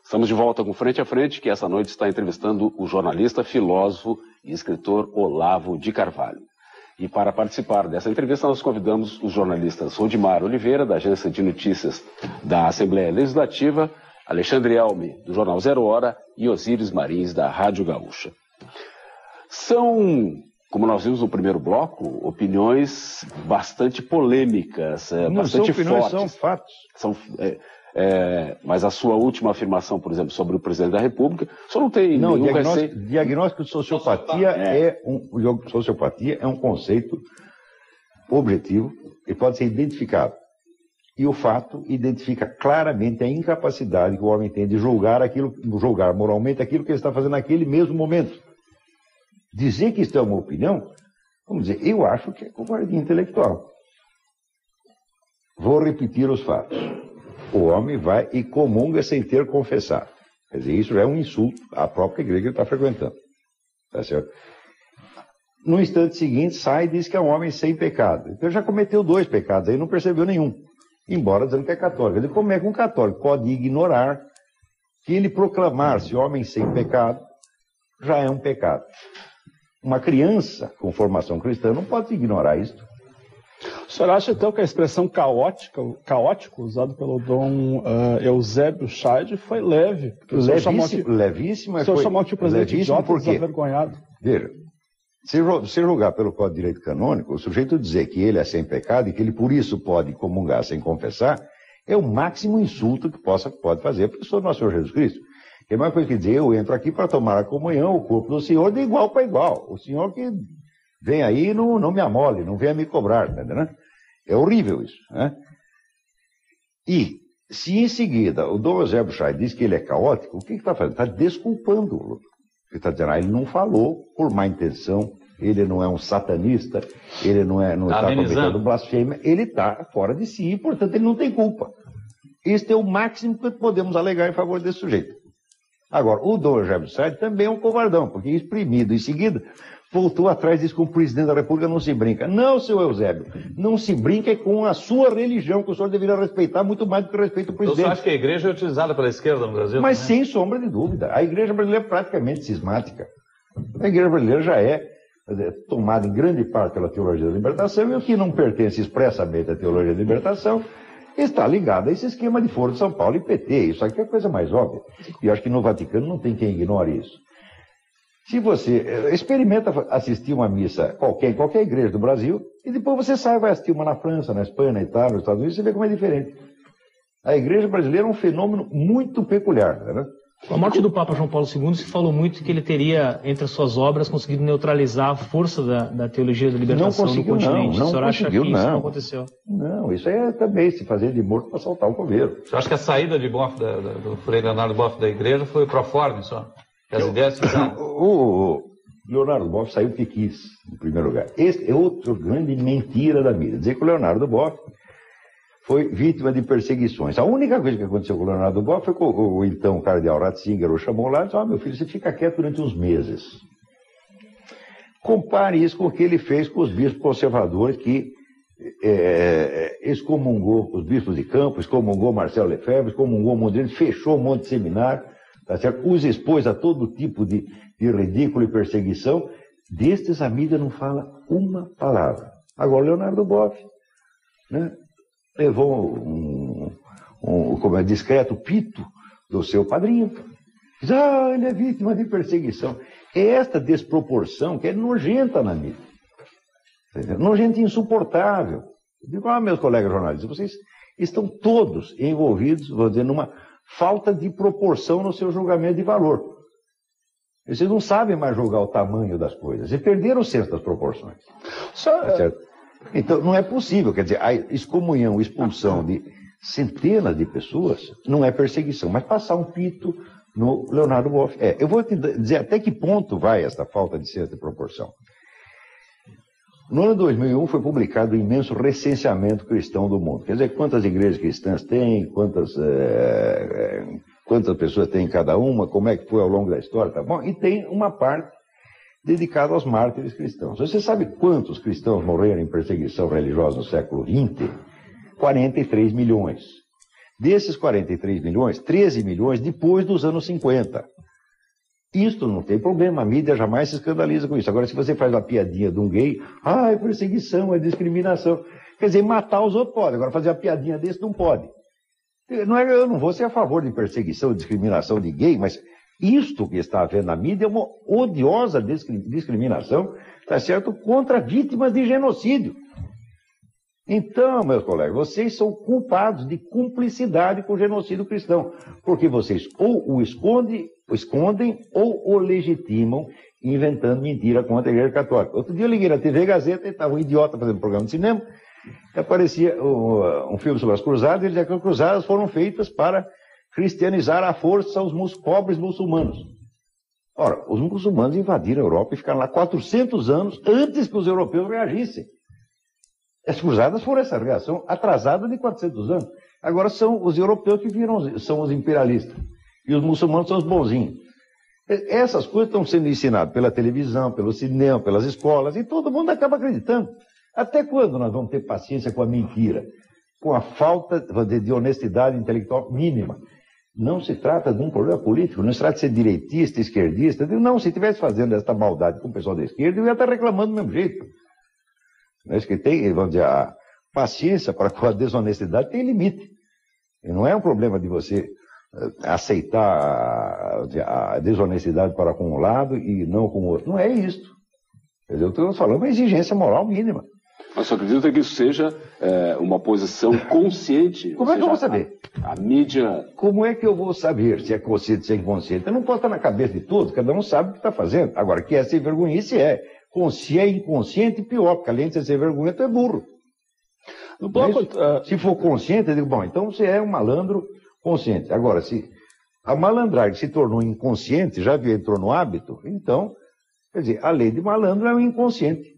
Estamos de volta com Frente a Frente, que essa noite está entrevistando o jornalista, filósofo e escritor Olavo de Carvalho. E para participar dessa entrevista, nós convidamos os jornalistas Rodimar Oliveira, da Agência de Notícias da Assembleia Legislativa, Alexandre Elme, do Jornal Zero Hora, e Osíris Marins, da Rádio Gaúcha. São, como nós vimos no primeiro bloco, opiniões bastante polêmicas, bastante fortes. São fatos. Mas a sua última afirmação, por exemplo, sobre o presidente da República, só não tem nenhum receio. Diagnóstico de sociopatia sociopatia é um conceito objetivo e pode ser identificado. E o fato identifica claramente a incapacidade que o homem tem de julgar moralmente aquilo que ele está fazendo naquele mesmo momento. Dizer que isso é uma opinião, vamos dizer, eu acho que é covardia intelectual. Vou repetir os fatos. O homem vai e comunga sem ter confessado. Quer dizer, isso já é um insulto à própria igreja que ele está frequentando. Tá certo? No instante seguinte, sai e diz que é um homem sem pecado. Então já cometeu 2 pecados, aí não percebeu nenhum. Embora dizendo que é católico. Ele, como é que um católico pode ignorar que ele proclamar-se homem sem pecado já é um pecado? Uma criança com formação cristã não pode ignorar isso. O senhor acha, então, que a expressão caótico, usada pelo Dom Eusébio Scheid, foi leve? Levíssima. O senhor chamou aqui o presidente idiota, desavergonhado. Veja, se julgar pelo Código de Direito Canônico, o sujeito dizer que ele é sem pecado e que ele por isso pode comungar sem confessar, é o máximo insulto que pode fazer para a pessoa do nosso Senhor Jesus Cristo. Que é mais coisa que dizer, eu entro aqui para tomar a comunhão, o corpo do Senhor, de igual para igual. O Senhor que vem aí e não me amole, não venha me cobrar, né? É horrível isso, né? E, se em seguida o Dom Eusébio Scheid diz que ele é caótico, o que está fazendo? Está desculpando-o. Ele está dizendo, ele não falou por má intenção, ele não é um satanista, ele não está cometendo blasfêmia, ele está fora de si e, portanto, ele não tem culpa. Este é o máximo que podemos alegar em favor desse sujeito. Agora, o Dom Eusébio Scheid também é um covardão, porque exprimido em seguida, voltou atrás e disse que o presidente da República não se brinca. Não, seu Eusébio, não se brinca com a sua religião, que o senhor deveria respeitar muito mais do que respeita o presidente. Eu só acho que a igreja é utilizada pela esquerda no Brasil. Mas sem sombra de dúvida. A igreja brasileira é praticamente cismática. A igreja brasileira já é tomada em grande parte pela teologia da libertação, e o que não pertence expressamente à teologia da libertação está ligado a esse esquema de Foro de São Paulo e PT. Isso aqui é a coisa mais óbvia. E eu acho que no Vaticano não tem quem ignore isso. Se você experimenta assistir uma missa em qualquer igreja do Brasil, e depois você sai e vai assistir uma na França, na Espanha, na Itália, nos Estados Unidos, você vê como é diferente. A igreja brasileira é um fenômeno muito peculiar, né? Com a morte do Papa João Paulo II, se falou muito que ele teria, entre as suas obras, conseguido neutralizar a força da teologia da libertação no continente. Não o senhor acha que isso não aconteceu? Não, isso é também se fazer de morto para saltar o coveiro. O senhor acha que a saída de Boff, do Frei Leonardo Boff da igreja foi pro forma, só? As ideias o Leonardo Boff saiu porque quis, em primeiro lugar. Esse é outro grande mentira da mídia. Dizer que o Leonardo Boff foi vítima de perseguições. A única coisa que aconteceu com o Leonardo Boff foi que o então cardeal Ratzinger o chamou lá e disse, meu filho, você fica quieto durante uns meses. Compare isso com o que ele fez com os bispos conservadores que excomungou os bispos de Campos, excomungou Marcelo Lefebvre, excomungou Mondlane, fechou um monte de seminário, tá certo? Os expôs a todo tipo de ridículo e perseguição. Destes a mídia não fala uma palavra. Agora o Leonardo Boff, né, levou um discreto pito do seu padrinho. Diz, ele é vítima de perseguição. É esta desproporção que é nojenta na mídia. Entendeu? Nojenta e insuportável. Eu digo, meus colegas jornalistas, vocês estão todos envolvidos, vou dizer, numa falta de proporção no seu julgamento de valor. Vocês não sabem mais julgar o tamanho das coisas. Vocês perderam o senso das proporções. Tá certo? Então, não é possível. Quer dizer, a excomunhão, expulsão de centenas de pessoas não é perseguição, mas passar um pito no Leonardo Boff. Eu vou te dizer até que ponto vai esta falta de senso de proporção. No ano 2001 foi publicado o imenso recenseamento cristão do mundo. Quer dizer, quantas igrejas cristãs tem, quantas pessoas tem em cada uma, como é que foi ao longo da história, tá bom? E tem uma parte dedicada aos mártires cristãos. Você sabe quantos cristãos morreram em perseguição religiosa no século XX? 43 milhões. Desses 43 milhões, 13 milhões depois dos anos 50. Isto não tem problema, a mídia jamais se escandaliza com isso. Agora, se você faz uma piadinha de um gay, é perseguição, é discriminação. Quer dizer, matar os outros pode, agora fazer uma piadinha desse não pode. Eu não vou ser a favor de perseguição e discriminação de gay, mas isto que está havendo na mídia é uma odiosa discriminação, tá certo, contra vítimas de genocídio. Então, meus colegas, vocês são culpados de cumplicidade com o genocídio cristão, porque vocês ou o escondem ou o legitimam inventando mentira contra a Igreja Católica. Outro dia eu liguei na TV Gazeta e estava um idiota fazendo um programa de cinema, e aparecia um filme sobre as cruzadas, e ele dizia que as cruzadas foram feitas para cristianizar à força os pobres muçulmanos. Ora, os muçulmanos invadiram a Europa e ficaram lá 400 anos antes que os europeus reagissem. As cruzadas foram essa reação atrasada de 400 anos. Agora são os europeus que são os imperialistas. E os muçulmanos são os bonzinhos. Essas coisas estão sendo ensinadas pela televisão, pelo cinema, pelas escolas, e todo mundo acaba acreditando. Até quando nós vamos ter paciência com a mentira? Com a falta de honestidade intelectual mínima? Não se trata de um problema político, não se trata de ser direitista, esquerdista. Não, se estivesse fazendo esta maldade com o pessoal da esquerda, eu ia estar reclamando do mesmo jeito. Mas que tem, vamos dizer, a paciência para com a desonestidade tem limite. E não é um problema de você aceitar a desonestidade para com um lado e não com o outro. Não é isso. Quer dizer, estamos falando uma exigência moral mínima. Mas só acredita que isso seja uma posição consciente? Como é que eu vou saber? A mídia... Como é que eu vou saber se é consciente, se é inconsciente? Eu não posso estar na cabeça de todos, cada um sabe o que está fazendo. Agora, que é sem vergonhice é. Se é inconsciente, pior, porque além de ser sem vergonha, tu é burro. No bloco, se for consciente, eu digo, bom, então você é um malandro consciente. Agora, se a malandragem se tornou inconsciente, já entrou no hábito, então, quer dizer, a lei de malandro é o inconsciente.